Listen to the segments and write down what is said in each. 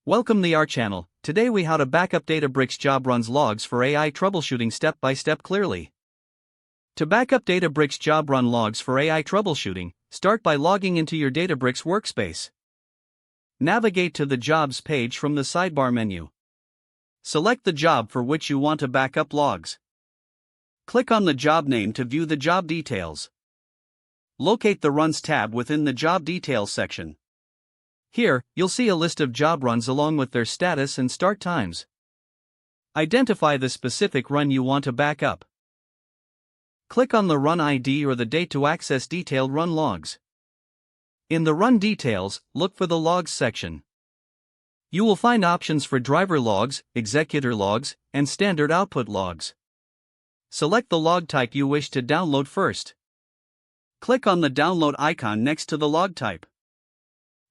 Welcome to our channel. Today we how to backup Databricks job runs logs for AI troubleshooting step by step clearly. To backup Databricks job run logs for AI troubleshooting, start by logging into your Databricks workspace. Navigate to the Jobs page from the sidebar menu. Select the job for which you want to backup logs. Click on the job name to view the job details. Locate the Runs tab within the Job Details section. Here, you'll see a list of job runs along with their status and start times. Identify the specific run you want to back up. Click on the run ID or the date to access detailed run logs. In the Run Details, look for the Logs section. You will find options for driver logs, executor logs, and standard output logs. Select the log type you wish to download first. Click on the download icon next to the log type.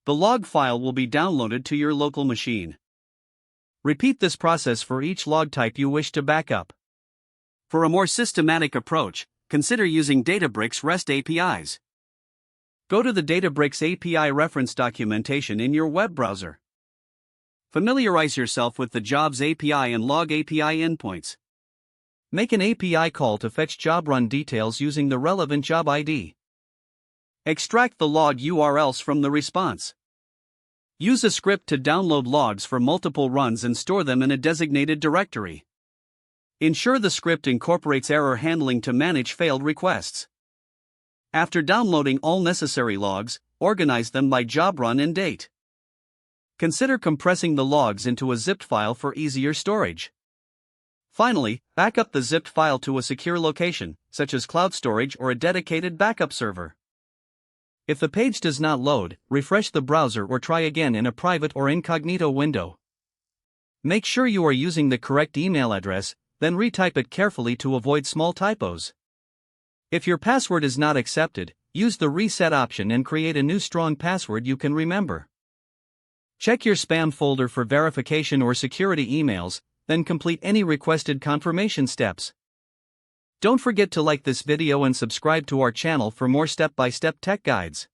The log file will be downloaded to your local machine. Repeat this process for each log type you wish to backup. For a more systematic approach, consider using Databricks REST APIs. Go to the Databricks API reference documentation in your web browser. Familiarize yourself with the Jobs API and Log API endpoints. Make an API call to fetch job run details using the relevant job ID. Extract the log URLs from the response. Use a script to download logs for multiple runs and store them in a designated directory. Ensure the script incorporates error handling to manage failed requests. After downloading all necessary logs, organize them by job run and date. Consider compressing the logs into a zipped file for easier storage. Finally, back up the zipped file to a secure location, such as cloud storage or a dedicated backup server. If the page does not load, refresh the browser or try again in a private or incognito window. Make sure you are using the correct email address, then retype it carefully to avoid small typos. If your password is not accepted, use the reset option and create a new strong password you can remember. Check your spam folder for verification or security emails, then complete any requested confirmation steps. Don't forget to like this video and subscribe to our channel for more step-by-step tech guides.